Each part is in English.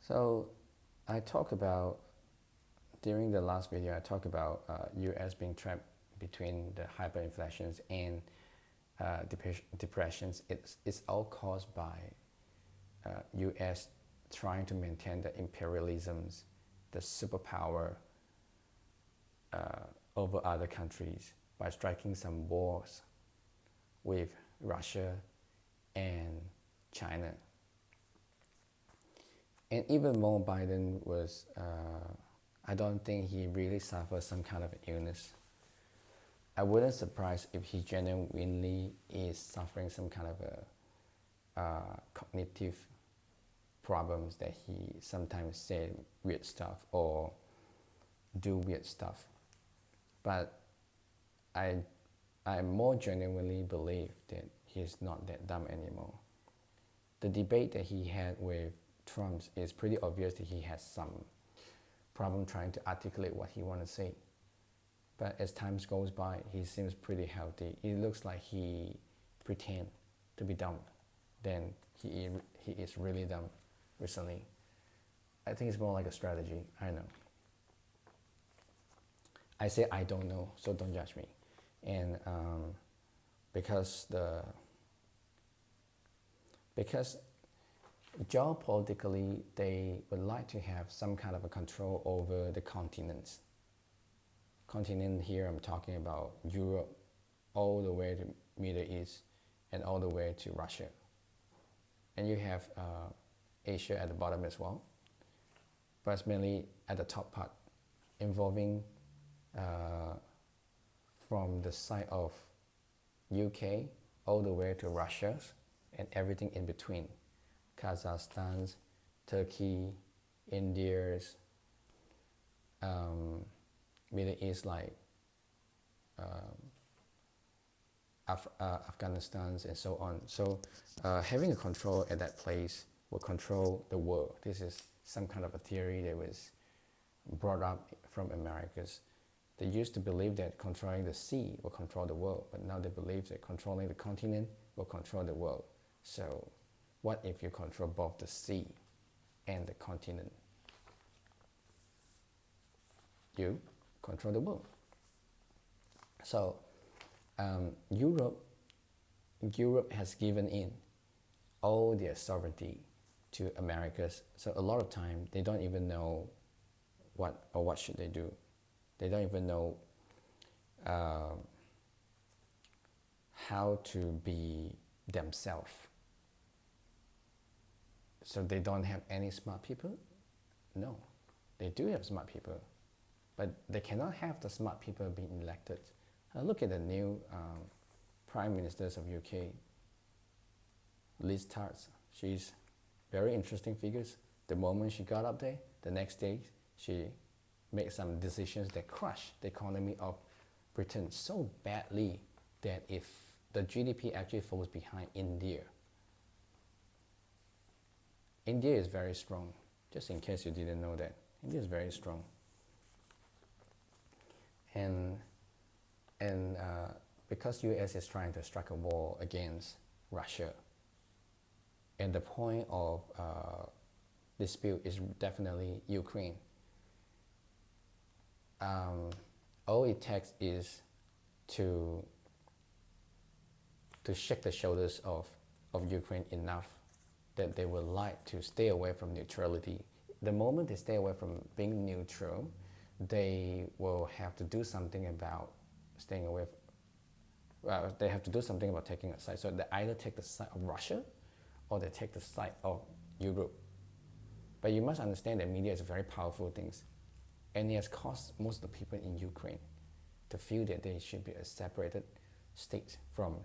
So I talk about, during the last video, I talked about US being trapped between the hyperinflations and depressions. It's all caused by US trying to maintain the imperialisms, the superpower over other countries by striking some wars with Russia and China. And even more, Biden was, I don't think he really suffered some kind of illness. I wouldn't surprise if he genuinely is suffering some kind of a cognitive problems, that he sometimes say weird stuff or do weird stuff. But I more genuinely believe that he's not that dumb anymore. The debate that he had with Trump is pretty obvious that he has some problem trying to articulate what he wants to say. But as time goes by, he seems pretty healthy. It looks like he pretends to be dumb, then he is really dumb recently. I think it's more like a strategy. I don't know. I say I don't know, so don't judge me. And because geopolitically, they would like to have some kind of a control over the continents. Continent here, I'm talking about Europe, all the way to Middle East, and all the way to Russia. And you have Asia at the bottom as well, but it's mainly at the top part, involving from the side of UK all the way to Russia and everything in between. Kazakhstan, Turkey, India's, Middle East, like Afghanistan and so on. So having a control at that place will control the world. This is some kind of a theory that was brought up from Americas. They used to believe that controlling the sea will control the world, but now they believe that controlling the continent will control the world. So what if you control both the sea and the continent? You control the world. So Europe has given in all their sovereignty to Americas. So a lot of time they don't even know what should they do. They don't even know how to be themselves. So they don't have any smart people? No, they do have smart people, but they cannot have the smart people being elected. Look at the new Prime Ministers of UK, Liz Truss. She's very interesting figures. The moment she got up there, the next day she made some decisions that crushed the economy of Britain so badly that if the GDP actually falls behind India. India is very strong, just in case you didn't know that. India is very strong. And because US is trying to strike a war against Russia, and the point of dispute is definitely Ukraine. All it takes is to shake the shoulders of Ukraine enough that they would like to stay away from neutrality. The moment they stay away from being neutral, they will have to do something about staying away. They have to do something about taking a side. So they either take the side of Russia or they take the side of Europe. But you must understand that media is a very powerful thing. And it has caused most of the people in Ukraine to feel that they should be a separated state from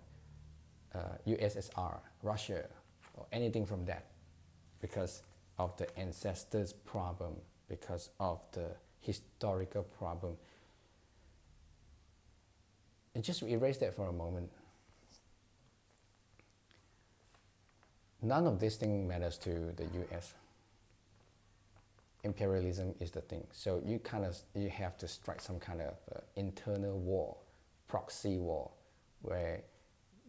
USSR, Russia, or anything from that, because of the ancestors' problem, because of the historical problem. And just erase that for a moment. None of this thing matters to the US. Imperialism is the thing. So you have to strike some kind of internal war, proxy war, where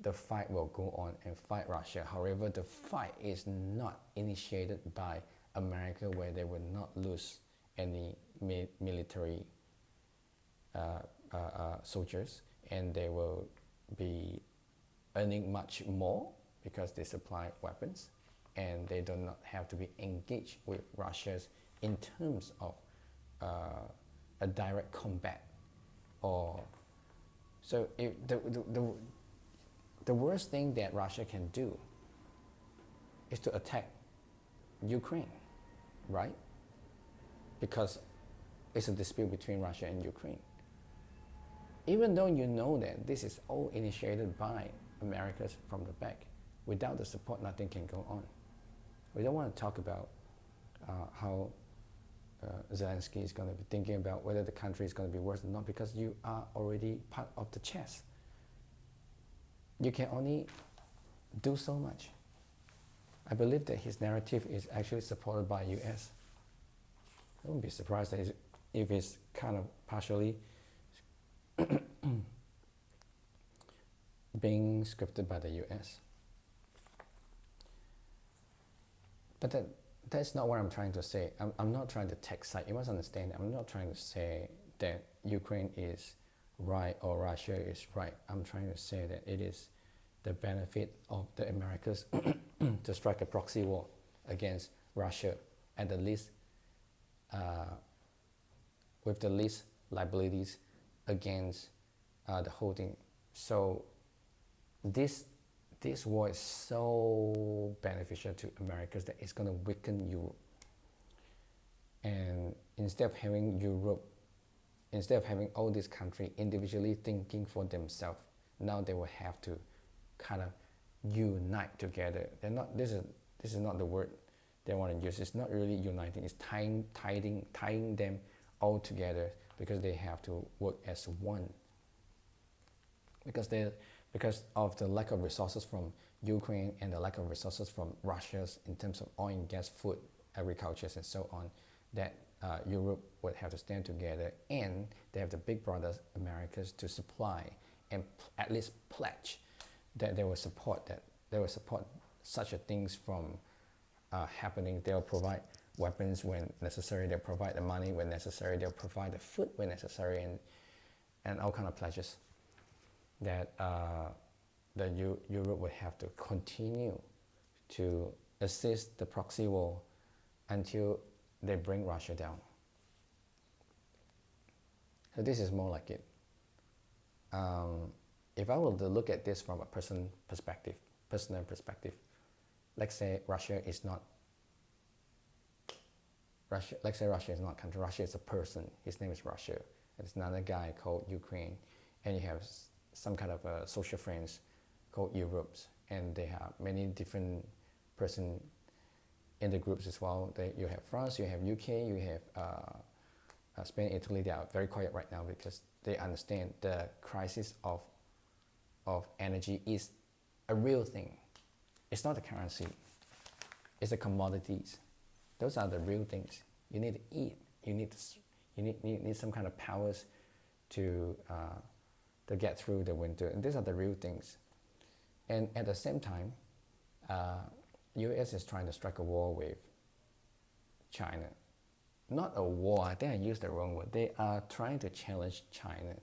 the fight will go on and fight Russia. However, the fight is not initiated by America where they will not lose any military soldiers, and they will be earning much more because they supply weapons, and they do not have to be engaged with Russia in terms of a direct combat. Or so if the worst thing that Russia can do is to attack Ukraine, right? Because it's a dispute between Russia and Ukraine. Even though you know that this is all initiated by Americans from the back, without the support, nothing can go on. We don't want to talk about how Zelensky is going to be thinking about whether the country is going to be worse or not, because you are already part of the chess. You can only do so much. I believe that his narrative is actually supported by US. I wouldn't be surprised if it's kind of partially being scripted by the US. But that's not what I'm trying to say. I'm not trying to take side. You must understand, I'm not trying to say that Ukraine is right or Russia is right. I'm trying to say that it is the benefit of the Americas to strike a proxy war against Russia at the least, with the least liabilities against the whole thing. So this war is so beneficial to Americas that it's going to weaken Europe. And instead of having all these countries individually thinking for themselves, now they will have to kind of unite together. They're not. This is not the word they want to use. It's not really uniting. It's tying them all together, because they have to work as one. Because of the lack of resources from Ukraine and the lack of resources from Russia in terms of oil and gas, food, agriculture, and so on, that Europe would have to stand together, and they have the big brothers, Americas, to supply and at least pledge that they will support such a things from happening. They'll provide weapons when necessary. They'll provide the money when necessary. They'll provide the food when necessary, and all kind of pledges that Europe would have to continue to assist the proxy war until they bring Russia down. So this is more like it. If I were to look at this from a personal perspective, let's say Russia is not country. Russia is a person. His name is Russia. There's another guy called Ukraine, and you have some kind of social friends called Europes, and they have many different person in the groups as well. You have France, you have UK, you have Spain, Italy. They are very quiet right now because they understand the crisis of energy is a real thing. It's not a currency. It's the commodities. Those are the real things. You need to eat. You need some kind of powers to get through the winter. And these are the real things. And at the same time, US is trying to strike a war with China. Not a war, I think I used the wrong word. They are trying to challenge China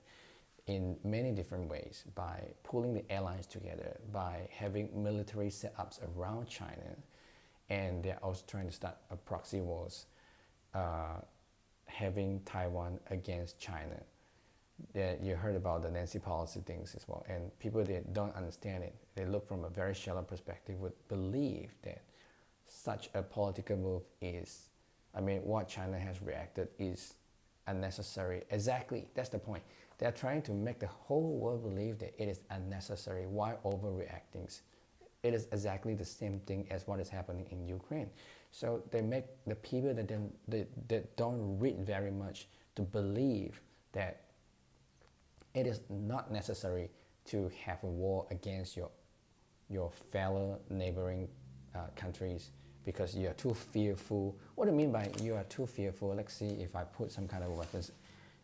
in many different ways, by pulling the allies together, by having military setups around China, and they're also trying to start a proxy wars, having Taiwan against China. You heard about the Nancy Pelosi things as well, and people that don't understand it, they look from a very shallow perspective, would believe that such a political move is, what China has reacted is unnecessary. Exactly, that's the point. They're trying to make the whole world believe that it is unnecessary. Why overreacting? It is exactly the same thing as what is happening in Ukraine. So they make the people that don't read very much to believe that it is not necessary to have a war against your fellow neighboring countries, because you are too fearful. What do you mean by you are too fearful? Let's see, if I put some kind of weapons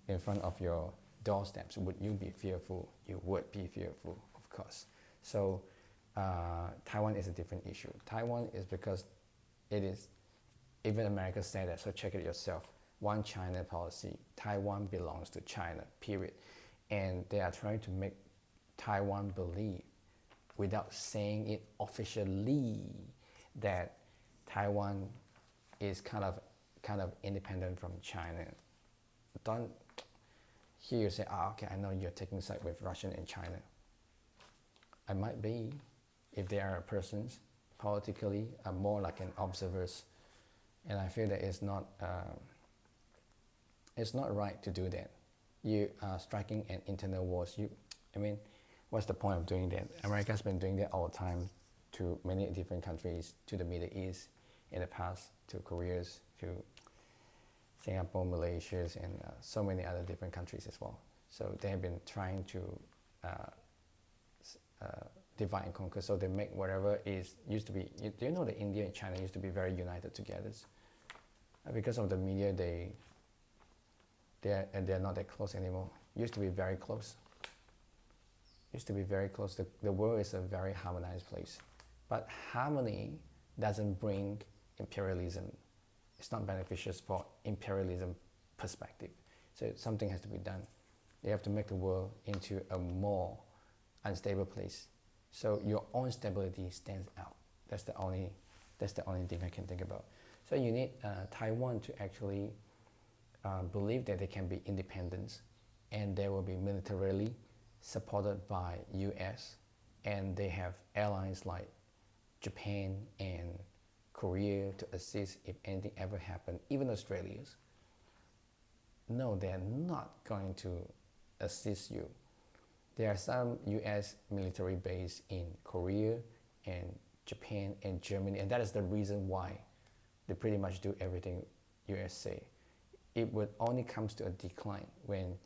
in front of your doorsteps, would you be fearful? You would be fearful, of course. So Taiwan is a different issue. Taiwan is because it Even America said that, so check it yourself. One China policy. Taiwan belongs to China, period. And they are trying to make Taiwan believe, without saying it officially, that Taiwan is kind of independent from China. Don't hear you say, okay, I know you're taking side with Russia and China. I might be, if they are persons politically, I'm more like an observers, and I feel that it's not right to do that. You are striking an internal wars. What's the point of doing that? America's been doing that all the time to many different countries, to the Middle East in the past, to Koreas, to Singapore, Malaysia, and so many other different countries as well. So they have been trying to divide and conquer. So they make whatever used to be. Do you know that India and China used to be very united together? Because of the media, they're not that close anymore. Used to be very close. The world is a very harmonized place, but harmony doesn't bring imperialism. It's not beneficial for imperialism perspective. So something has to be done. You have to make the world into a more unstable place. So your own stability stands out. That's the only thing I can think about. So you need Taiwan to actually believe that they can be independent, and they will be militarily supported by US, and they have allies like Japan and Korea to assist if anything ever happened. Even Australians. No, they're not going to assist you. There are some US military base in Korea and Japan and Germany, and that is the reason why they pretty much do everything US say. It would only comes to a decline when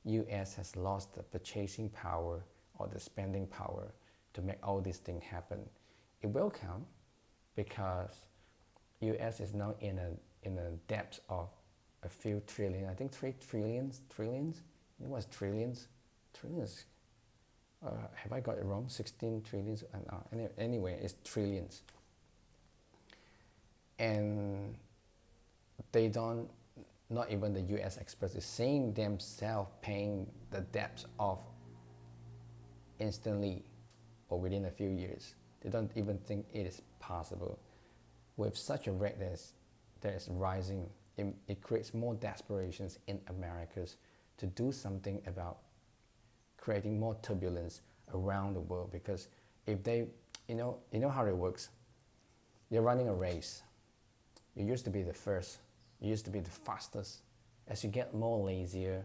US has lost the purchasing power or the spending power to make all these things happen. It will come because US is now in a debt of a few trillion, I think 3 trillions. It was trillions. Have I got it wrong? 16 trillions? Anyway, it's trillions. And they don't, not even the US experts is seeing themselves paying the debt of instantly or within a few years. They don't even think it is possible. With such a rate that is rising, it creates more desperations in Americas to do something about creating more turbulence around the world. Because if they, you know how it works. You're running a race. You used to be the first. You used to be the fastest. As you get more lazier,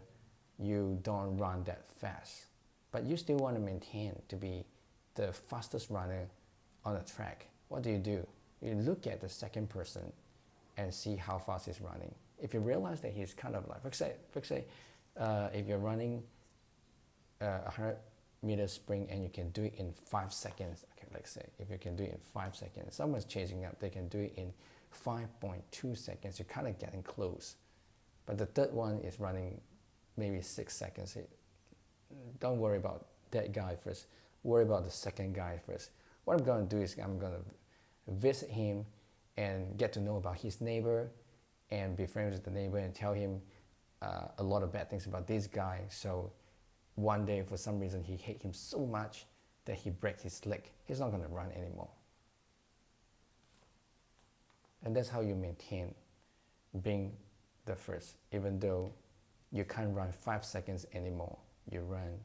you don't run that fast. But you still want to maintain to be the fastest runner on the track. What do? You look at the second person and see how fast he's running. If you realize that he's kind of like, for example, if you're running a 100-meter sprint and you can do it in 5 seconds, okay, let's say, if you can do it in 5 seconds, someone's chasing up, they can do it in 5.2 seconds, you're kind of getting close. But the third one is running maybe 6 seconds. Don't worry about that guy first, worry about the second guy first. What I'm going to do is I'm going to visit him and get to know about his neighbor and be friends with the neighbor and tell him a lot of bad things about this guy. So one day, for some reason, he hates him so much that he breaks his leg. He's not going to run anymore. And that's how you maintain being the first. Even though you can't run 5 seconds anymore, you run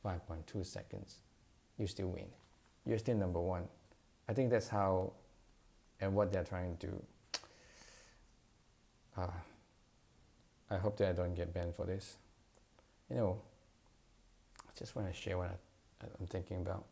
5.2 seconds, you still win. You're still number one. I think that's how and what they're trying to do. I hope that I don't get banned for this. I just want to share what I'm thinking about.